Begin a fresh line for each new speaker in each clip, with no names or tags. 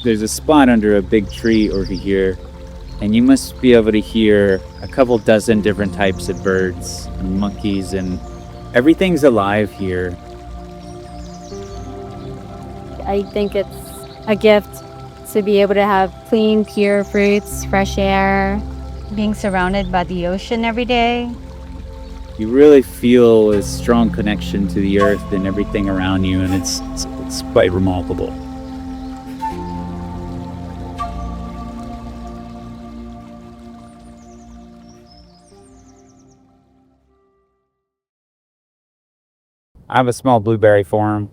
There's a spot under a big tree over here, and you must be able to hear a couple dozen different types of birds and monkeys, and everything's alive here.
I think it's a gift to be able to have clean, pure fruits, fresh air, being surrounded by the ocean every day.
You really feel a strong connection to the earth and everything around you, and it's quite remarkable. I have a small blueberry farm,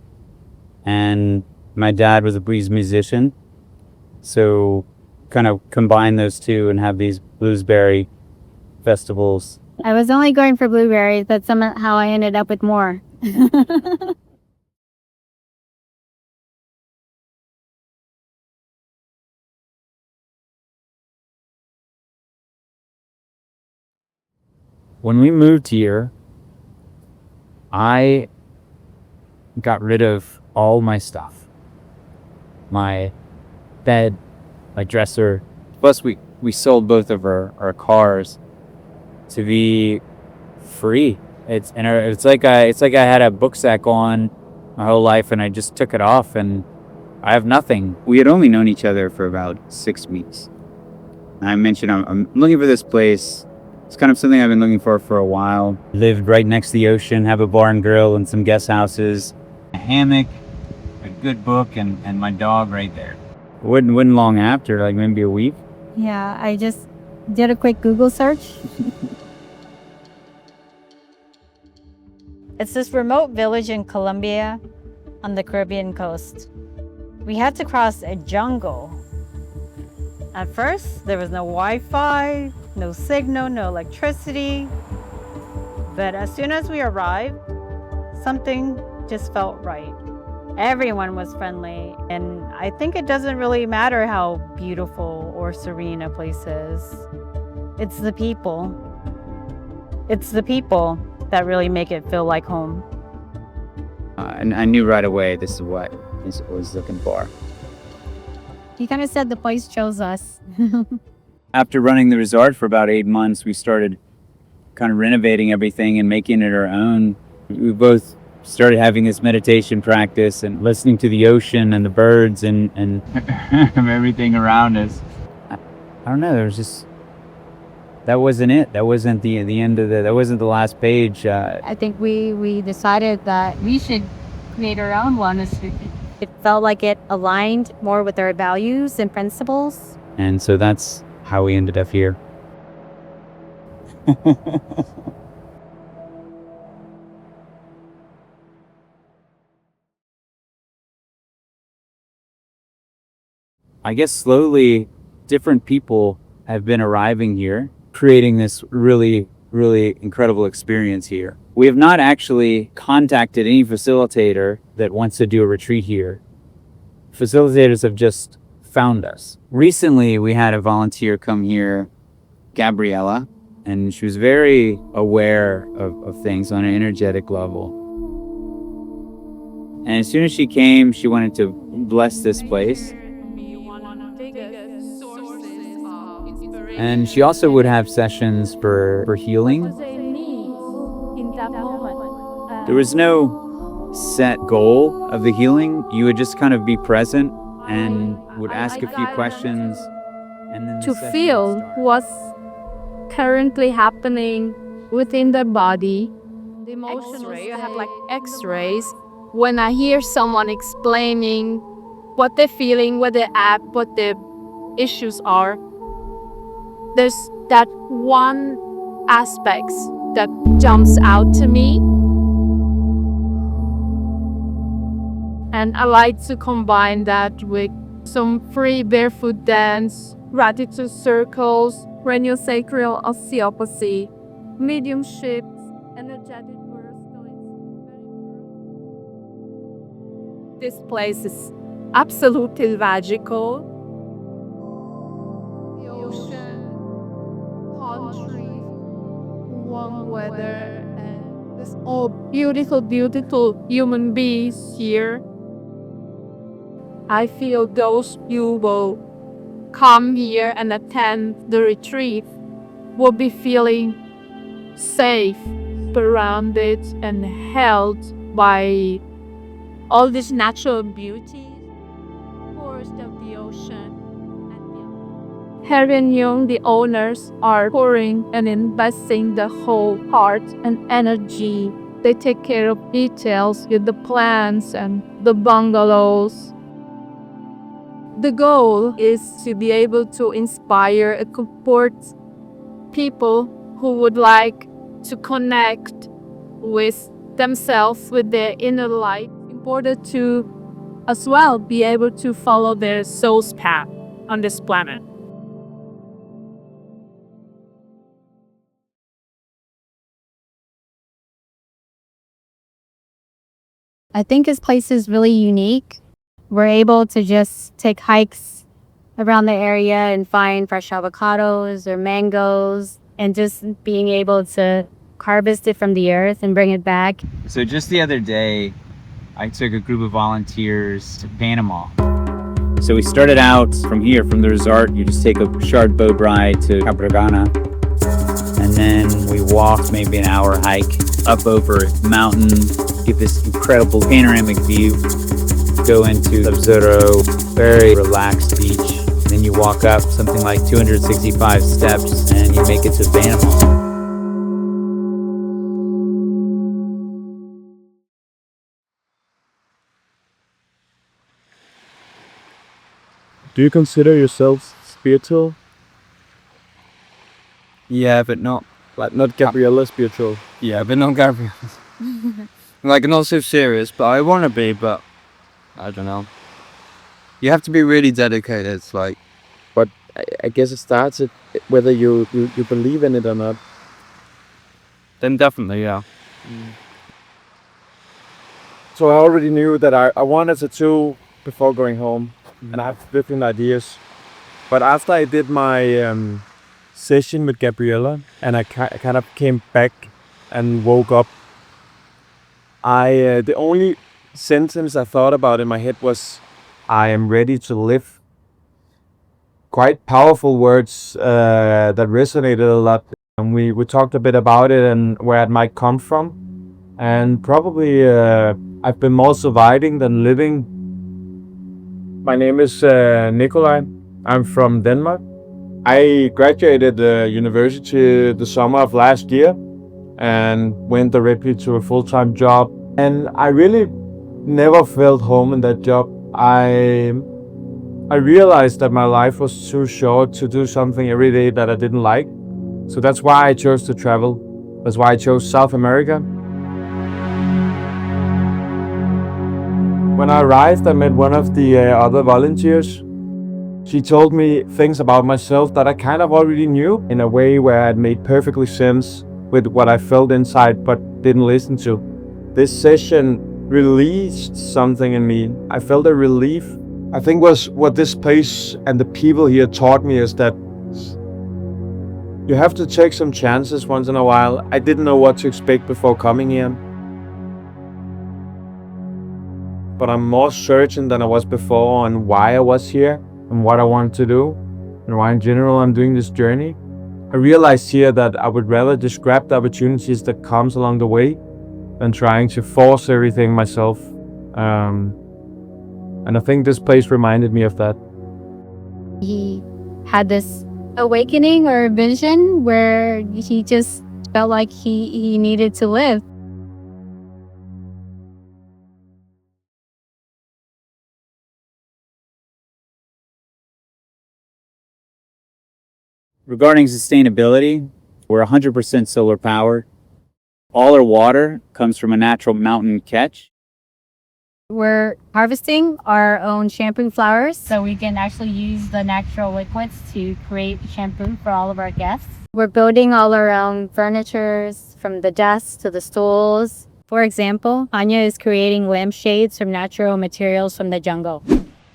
and my dad was a blues musician, so kind of combine those two and have these bluesberry festivals.
I was only going for blueberries, but somehow I ended up with more.
When we moved here, I got rid of all my stuff. My bed, my dresser. Plus we sold both of our cars to be free. It's like I had a book sack on my whole life, and I just took it off, and I have nothing. We had only known each other for about 6 weeks. And I mentioned I'm looking for this place. It's kind of something I've been looking for a while. Lived right next to the ocean, have a bar and grill and some guest houses, a hammock, a good book, and my dog right there. Wouldn't long after, like maybe a week.
Yeah, I just did a quick Google search. It's this remote village in Colombia on the Caribbean coast. We had to cross a jungle. At first, there was no Wi-Fi, no signal, no electricity. But as soon as we arrived, something just felt right. Everyone was friendly, and I think it doesn't really matter how beautiful or serene a place is. It's the people. It's the people that really make it feel like home.
And I knew right away this is what I was looking for.
You kind of said the place chose us.
After running the resort for about 8 months, we started kind of renovating everything and making it our own. We both started having this meditation practice and listening to the ocean and the birds and everything around us. I don't know, there was just, that wasn't it. That wasn't the end of that wasn't the last page.
I think we decided that we should create our own wellness retreat. It felt like it aligned more with our values and principles.
And so that's how we ended up here. I guess slowly different people have been arriving here, creating this really, really incredible experience here. We have not actually contacted any facilitator that wants to do a retreat here. Facilitators have just found us. Recently, we had a volunteer come here, Gabriella, and she was very aware of things on an energetic level. And as soon as she came, she wanted to bless this place. And she also would have sessions for healing. There was no set goal of the healing. You would just kind of be present and would ask a few questions. And then
to feel what's currently happening within the body. The emotional X-ray, I have like X-rays. When I hear someone explaining what they're feeling, where they're at, what their issues are, there's that one aspect that jumps out to me. And I like to combine that with some free barefoot dance, gratitude circles, craniosacral osteopathy, mediumship, energetic bursts. This place is absolutely magical. The ocean, palm trees, warm weather, and there's all beautiful, beautiful human beings here. I feel those who will come here and attend the retreat will be feeling safe, surrounded, and held by all this natural beauty, forest of the ocean. Kary and Nhung, the owners, are pouring and investing the whole heart and energy. They take care of details with the plants and the bungalows. The goal is to be able to inspire and support people who would like to connect with themselves, with their inner light, in order to as well be able to follow their soul's path on this planet.
I think this place is really unique. We're able to just take hikes around the area and find fresh avocados or mangoes, and just being able to harvest it from the earth and bring it back.
So just the other day, I took a group of volunteers to Panama. So we started out from here, from the resort. You just take a short boat ride to Cabragana, and then we walked maybe an hour hike up over a mountain, get this incredible panoramic view, go into Sub-Zero, very relaxed beach. Then you walk up something like 265 steps and you make it to Panama.
Do you consider yourselves spiritual?
Yeah, but not
Like not Gabriella spiritual?
yeah, but not Gabriel. Like not so serious, but I want to be, but I don't know. You have to be really dedicated. Like
But I guess it starts at whether you believe in it or not.
then definitely, yeah.
So I already knew that I wanted to tattoo before going home, and I have different ideas. But after I did my session with Gabriella, and I kind of came back and woke up, the only sentence I thought about in my head was, "I am ready to live." Quite powerful words that resonated a lot. And we talked a bit about it and where it might come from. And probably I've been more surviving than living. My name is Nikolai. I'm from Denmark. I graduated university the summer of last year and went directly to a full-time job. And I really never felt home in that job. I realized that my life was too short to do something every day that I didn't like. So that's why I chose to travel. That's why I chose South America. When I arrived, I met one of the other volunteers. She told me things about myself that I kind of already knew, in a way where it made perfectly sense with what I felt inside but didn't listen to. This session released something in me. I felt a relief. I think was what this place and the people here taught me is that you have to take some chances once in a while. I didn't know what to expect before coming here, but I'm more certain than I was before on why I was here and what I wanted to do and why in general I'm doing this journey. I realized here that I would rather just grab the opportunities that comes along the way than trying to force everything myself. And I think this place reminded me of that.
He had this awakening or vision where he just felt like he needed to live.
Regarding sustainability, we're 100% solar powered. All our water comes from a natural mountain catch.
We're harvesting our own shampoo flowers, so we can actually use the natural liquids to create shampoo for all of our guests. We're building all our own furnitures, from the desks to the stools. For example, Anya is creating lampshades from natural materials from the jungle.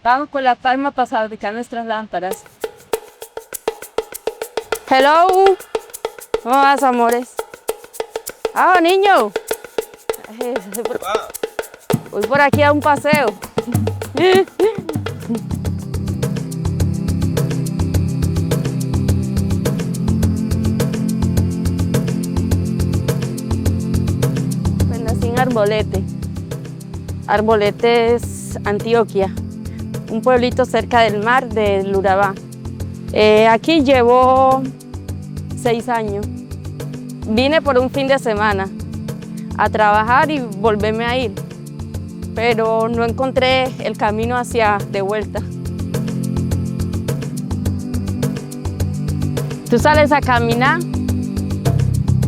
Vamos con la palma para fabricar nuestras lámparas. Hello. ¿Cómo vas, amores? Ah, niño. Voy por aquí a un paseo.
Pues nací en Arbolete. Arbolete es Antioquia, un pueblito cerca del mar del Urabá. Aquí llevo 6 años. Vine por un fin de semana a trabajar y volverme a ir, pero no encontré el camino hacia de vuelta. Tú sales a caminar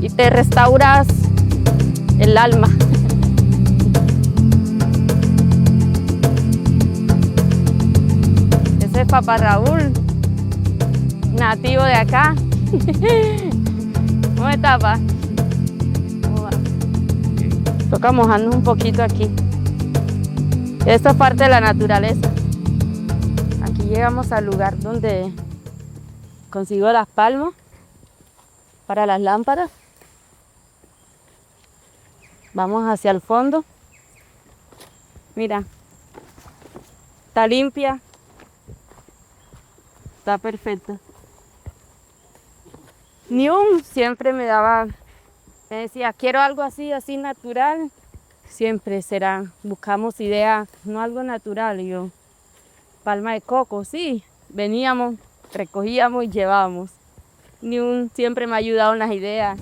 y te restauras el alma. Ese es Papá Raúl, nativo de acá. ¿Cómo está, pa? ¿Cómo va? Toca mojarnos un poquito aquí. Esto es parte de la naturaleza. Aquí llegamos al lugar donde consigo las palmas para las lámparas. Vamos hacia el fondo. Mira, está limpia, está perfecta. Nhung siempre me decía, quiero algo así, así natural. Siempre buscamos ideas, no algo natural. Y yo, palma de coco, sí. Veníamos, recogíamos y llevábamos. Nhung siempre me ha ayudado en las ideas.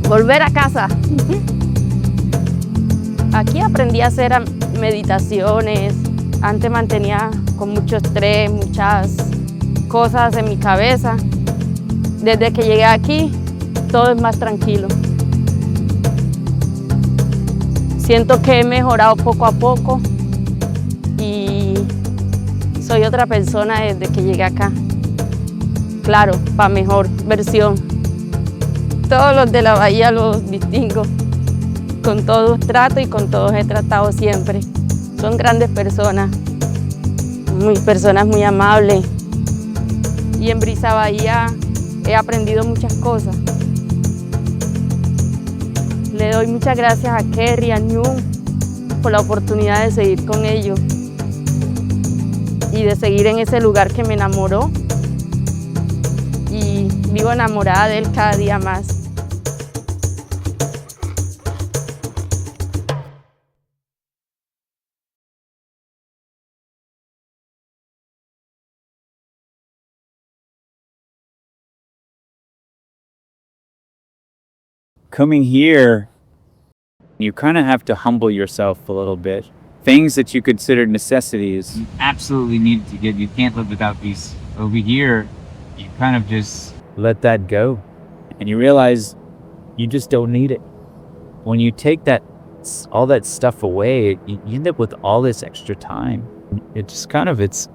Volver a casa. Aquí aprendí a hacer meditaciones. Antes mantenía con mucho estrés, muchas cosas en mi cabeza. Desde que llegué aquí, todo es más tranquilo. Siento que he mejorado poco a poco y soy otra persona desde que llegué acá. Claro, para mejor versión. Todos los de la bahía los distingo. Con todos trato y con todos he tratado siempre. Son grandes personas muy amables. Y en Brisa Bahía he aprendido muchas cosas. Le doy muchas gracias a Kary and Nhung por la oportunidad de seguir con ellos y de seguir en ese lugar que me enamoró. Y vivo enamorada de él cada día más.
Coming here, you kind of have to humble yourself a little bit. Things that you consider necessities, you absolutely need to get. You can't live without these. Over here, you kind of just let that go. And you realize you just don't need it. When you take all that stuff away, you end up with all this extra time. It just kind of, it's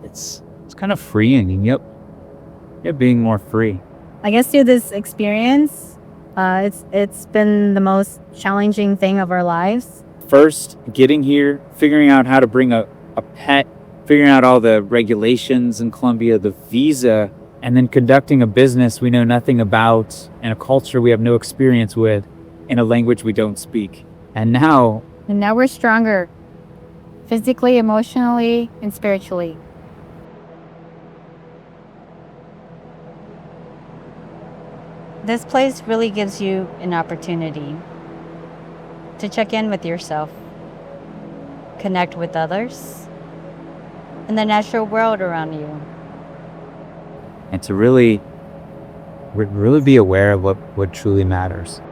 kind of freeing. And you're being more free.
I guess through this experience, it's been the most challenging thing of our lives.
First, getting here, figuring out how to bring a pet, figuring out all the regulations in Colombia, the visa, and then conducting a business we know nothing about and a culture we have no experience with in a language we don't speak. And now
we're stronger, physically, emotionally, and spiritually. This place really gives you an opportunity to check in with yourself, connect with others, and the natural world around you.
And to really be aware of what truly matters.